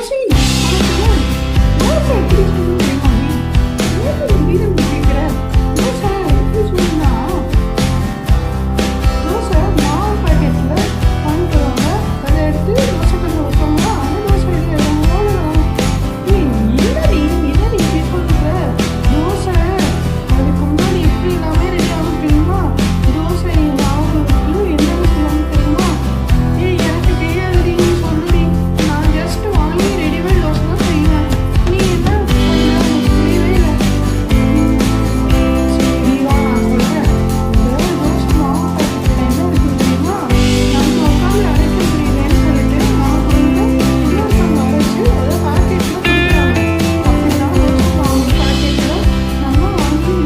Rousey dosa எப்படி சொல்லணும் தெரியுமா? வீரம் கேட்குற தோசை எப்படி சொல்லணும்னா தோசை மாவு பாக்கெட்டில் வாங்கிக்கிறாங்க. அதை எடுத்து தோசை கல்ல வைப்பாங்க. அந்த தோசை என்னடி இப்படி சொல்ற? தோசை அதுக்கு முன்னாடி எப்படி எல்லாமே ரெடி ஆகும் தெரியுமா? தோசை மாவு என்னன்னு சொல்லுவாங்க தெரியுமா? எனக்கு தெரியாதுடி, நீ சொல்லுடி. நான் ஜஸ்ட் வாங்கி ரெடிமேட் தோசை தான் செய்வேன். நீ என்ன பண்ண? எனக்கு புரியவே இல்லை. சரி வா, நான் சொல்கிறேன். இந்த தோசை மாவு பாக்கெட்டில் என்ன இருக்குது தெரியுமா? நம்ம உட்காந்து அரைக்க முடியலன்னு சொல்லிட்டு நமக்கு இன்னொருத்தவங்க அரைச்சி அதை பாக்கெட்டில் கொடுக்குறாங்க. அப்படின்னா தோசை மாவு பாக்கெட்டில் நம்ம வாங்கி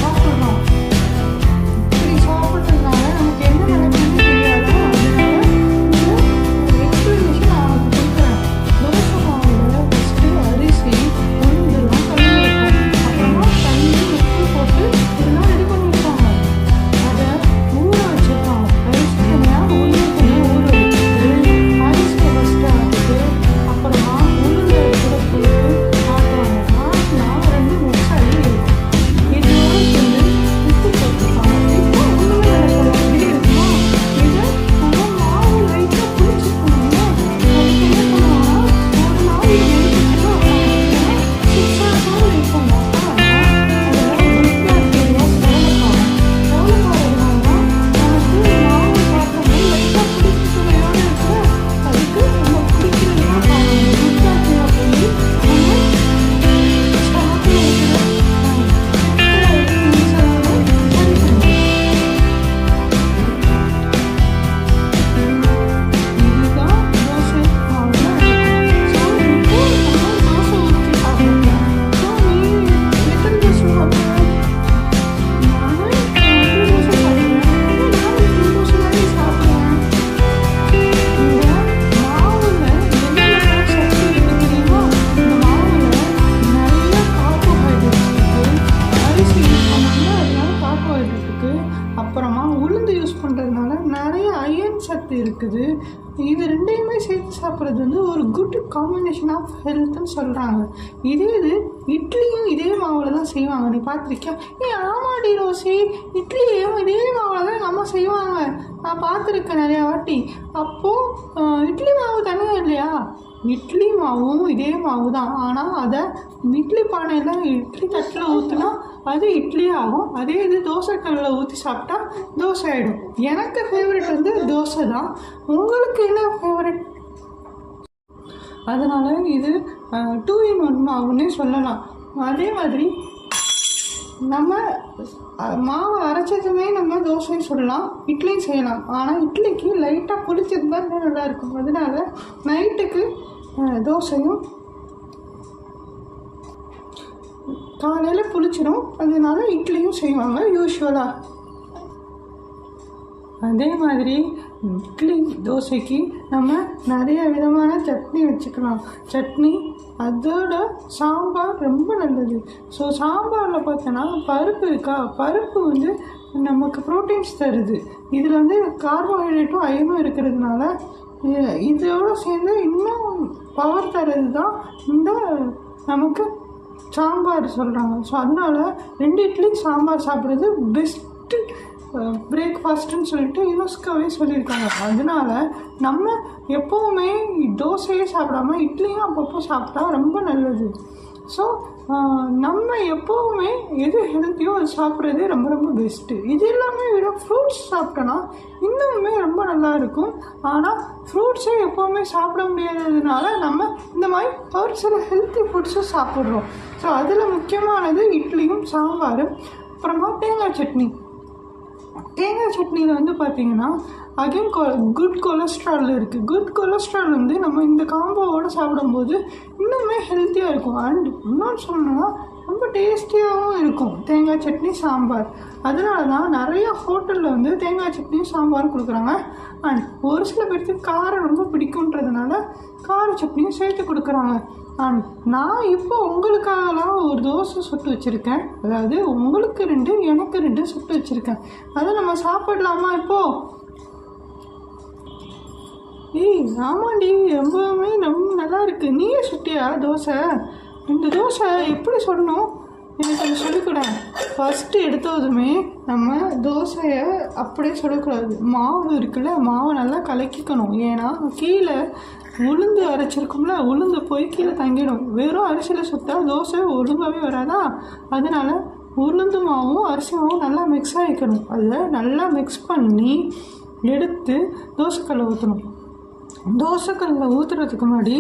சாப்பிட்றோம். இப்படி சாப்பிட்றதுனால நமக்கு என்ன நடக்குதுன்னு தெரியாதா? அதனால இந்த எக்ஸ்பிளனேஷன் நான் உனக்கு கொடுக்குறேன். தோசை மாவில் ஃபஸ்ட்டு அரிசி உளுந்தெல்லாம் கலந்து வைப்போம். அப்புறமா தண்ணி உப்பு போட்டு இதெல்லாம் ரெடி பண்ணி வைப்பாங்க. அதை ஊற வச்சுருப்பாங்க. அரிசி தனியாக உளுந்து தனியாக ஊற வச்சுட்டு அரிசியை ஃபஸ்ட்டு ஆக்கிட்டு அப்புறமா உளுந்தை கூட போட்டு ஆட்டுவாங்க. ஆட்டினா 2 முக்கால் இருக்கும். இதோட சேர்ந்து உப்பு போட்டுருப்பாங்க. இப்போ ஒன்றுமே நடக்கல. எப்படி இருக்குமா? இதை நம்ம மாவு லைட்டாக புளிச்சிருக்கணும்ல. அதுக்கு என்ன பண்ணுவாங்கன்னா ஒரு நாள் எடுத்துட்டு வைப்பாங்க. சிக்ஸாக வைப்பாங்க. அதில் உருப்படியாக கவலைக்காரம் கவலைக்காரதுனால தான் நமக்கு மாவு சாப்பிடும்போது லைட்டாக புளிப்பு சுவையோடு இருக்கு. அதுக்கு நம்ம பிடிக்கிறதுலாம் பாருங்க உருப்படியாக போய் நம்ம ஸ்டார்டில் இருக்கிற இதுதான் தோசை மாவில் நடக்கும். ஸோ இப்போ நம்ம தோசை ஊற்றி சாப்பிடுறோம். ஸோ நீ எத்தனை தோசை சாப்பிடுற? நான் 2 தோசை சாப்பிடுவேன். நான் 2 தோசை தானே சாப்பிடுவேன். இந்த மாவில் என்னென்ன சக்தி இருக்குது தெரியுமா? இந்த மாவில் நிறைய கார்போஹைட்ரேட்ஸ் இருக்குது. அரிசி யூஸ் பண்ணோம்னா அதனால கார்போஹைட்ரேட் இருக்குது. அப்புறமா உளுந்து யூஸ் பண்ணுறதுனால நிறைய அயன் சத்து இருக்குது. இது ரெண்டையுமே சேர்த்து சாப்பிட்றது வந்து ஒரு குட் காம்பினேஷன் ஆஃப் ஹெல்த்னு சொல்கிறாங்க. இது இட்லியும் இதே மாவில் தான் செய்வாங்க. நீ பார்த்துருக்கியா? ஆமாடி ரோசி, இட்லியும் இதே மாவில் தான் நம்ம செய்வாங்க. நான் பார்த்துருக்கேன் நிறையா வாட்டி. அப்போது இட்லி மாவு தனியாக இல்லையா? இட்லி மாவும் இதே மாவு தான். ஆனால் அதை இட்லி பானையில் இட்லி தட்டில் ஊற்றினா அது இட்லி ஆகும். அதே இது தோசை கல்லில் ஊற்றி சாப்பிட்டா தோசை ஆகிடும். எனக்கு ஃபேவரட் வந்து தோசை தான். உங்களுக்கு என்ன ஃபேவரட்? அதனால் இது 2 in 1 மாவுன்னே சொல்லலாம். அதே மாதிரி நம்ம மாவு அரைச்சதுமே நம்ம தோசையும் சுடலாம், இட்லியும் செய்யலாம். ஆனால் இட்லிக்கு லைட்டாக புளிச்சது தான் நல்லாயிருக்கும். அதனால நைட்டுக்கு தோசையும் காலையில் புளிச்சிடும். அதனால இட்லியும் செய்வாங்க யூஸ்வலாக. அதே மாதிரி இட்லி தோசைக்கு நம்ம நிறைய விதமான சட்னி வச்சுக்கலாம். சட்னி அதோட சாம்பார் ரொம்ப நல்லது. ஸோ சாம்பாரில் பார்த்தோன்னா பருப்பு இருக்கா? பருப்பு வந்து நமக்கு ப்ரோட்டீன்ஸ் தருது. இதில் வந்து கார்போஹைட்ரேட்டும் அயனும் இருக்கிறதுனால இதோடு சேர்ந்து இன்னும் பவர் தர்றது தான் இந்த நமக்கு சாம்பார் சொல்கிறாங்க. ஸோ அதனால 2 இட்லி சாம்பார் சாப்பிட்றது பெஸ்ட்டு பிரேக்ஃபாஸ்ட்டுன்னு சொல்லிட்டு யுனெஸ்கோவே சொல்லியிருக்காங்க. அதனால நம்ம எப்போவுமே தோசையே சாப்பிடாம இட்லியும் அப்பப்போ சாப்பிட்டா ரொம்ப நல்லது. ஸோ நம்ம எப்போவுமே எது ஹெல்த்தியோ அது சாப்பிட்றதே ரொம்ப ரொம்ப பெஸ்ட்டு. இது எல்லாமே விட ஃப்ரூட்ஸ் சாப்பிட்டோன்னா இன்னுமே ரொம்ப நல்லா இருக்கும். ஆனால் ஃப்ரூட்ஸே எப்போவுமே சாப்பிட முடியாததுனால நம்ம இந்த மாதிரி ஒரு சில ஹெல்த்தி ஃபுட்ஸும் சாப்பிட்றோம். ஸோ அதில் முக்கியமானது இட்லியும் சாம்பாரும். அப்புறமா தேங்காய் சட்னி. தேங்காய் சட்னியில் வந்து பார்த்திங்கன்னா அகைன் குட் கொலஸ்ட்ரால் இருக்குது. குட் கொலஸ்ட்ரால் வந்து நம்ம இந்த காம்போவோடு சாப்பிடும்போது இன்னுமே ஹெல்த்தியாக இருக்கும். அண்ட் இன்னொன்று சொல்லணும்னா ரொம்ப டேஸ்டியாகவும் இருக்கும் தேங்காய் சட்னி சாம்பார். அதனால தான் நிறைய ஹோட்டலில் வந்து தேங்காய் சட்னியும் சாம்பாரும் கொடுக்குறாங்க. அண்ட் ஒரு சில பேருக்கு காரம் ரொம்ப பிடிக்குன்றதுனால கார சட்னியும் சேர்த்து கொடுக்குறாங்க. அண்ட் நான் இப்போ உங்களுக்காகலாம் ஒரு தோசை சுட்டு வச்சுருக்கேன். அதாவது உங்களுக்கு 2 எனக்கு 2 சுட்டு வச்சுருக்கேன். அதை நம்ம சாப்பிடலாமா இப்போது? ஏய் ஆமாண்டி, ரொம்பவுமே ரொம்ப நல்லா இருக்கு. நீயே சுட்டியா தோசை? இந்த தோசை எப்படி சொல்லணும், எனக்கு அதை சொல்லிக்கூட. ஃபஸ்ட்டு எடுத்ததுமே நம்ம தோசையை அப்படியே சொல்லக்கூடாது. மாவு இருக்குல்ல, மாவை நல்லா கலக்கிக்கணும். ஏன்னா கீழே உளுந்து அரைச்சிருக்கும்ல, உளுந்து போய் கீழே தங்கிடும். வெறும் அரிசியில் சுற்றா தோசை ஒழுங்காகவே வராதா? அதனால் உளுந்து மாவும் அரிசி மாவும் நல்லா மிக்ஸ் ஆகிக்கணும். அதை நல்லா மிக்ஸ் பண்ணி எடுத்து தோசைக்கல்லை ஊற்றணும். தோசைக்கல்லில் ஊற்றுறதுக்கு முன்னாடி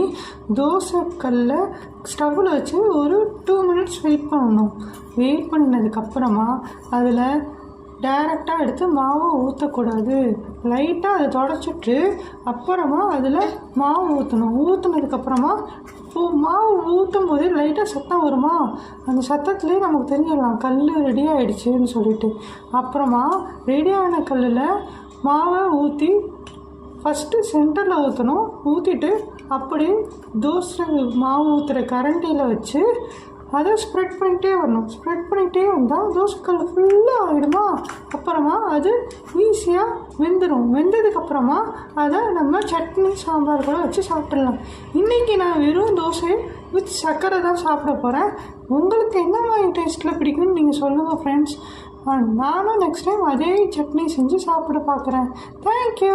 தோசைக்கல்லை ஸ்டவ்வில் வச்சு ஒரு 2 minutes வெயிட் பண்ணணும். வெயிட் பண்ணதுக்கப்புறமா அதில் டைரெக்டாக எடுத்து மாவை ஊற்றக்கூடாது. லைட்டாக அதை தொடச்சிட்டு அப்புறமா அதில் மாவு ஊற்றணும். ஊற்றுனதுக்கப்புறமா மாவு ஊற்றும் போதே லைட்டாக சத்தம் வருமா, அந்த சத்தத்துலேயே நமக்கு தெரிஞ்சிடலாம் கல் ரெடி ஆகிடுச்சின்னு சொல்லிட்டு. அப்புறமா ரெடியான கல்லில் மாவை ஊற்றி ஃபஸ்ட்டு சென்டரில் ஊற்றணும். ஊற்றிட்டு அப்படியே தோசை மாவு ஊற்றுற கரண்டியில் வச்சு அதை ஸ்ப்ரெட் பண்ணிகிட்டே வரணும். ஸ்ப்ரெட் பண்ணிகிட்டே வந்தால் தோசைக்கல் ஃபுல்லாக ஆகிடுமா. அப்புறமா அது ஈஸியாக வெந்துடும். வெந்ததுக்கப்புறமா அதை நம்ம சட்னி சாம்பார் கூட வச்சு சாப்பிட்றலாம். இன்றைக்கி நான் வெறும் தோசை வித் சர்க்கரை தான் சாப்பிட போகிறேன். உங்களுக்கு என்ன மாதிரி டேஸ்ட்டில் பிடிக்கும்னு நீங்கள் சொல்லுங்கள் ஃப்ரெண்ட்ஸ். நானும் நெக்ஸ்ட் டைம் அதே சட்னி செஞ்சு சாப்பிட பார்க்குறேன். தேங்க்யூ.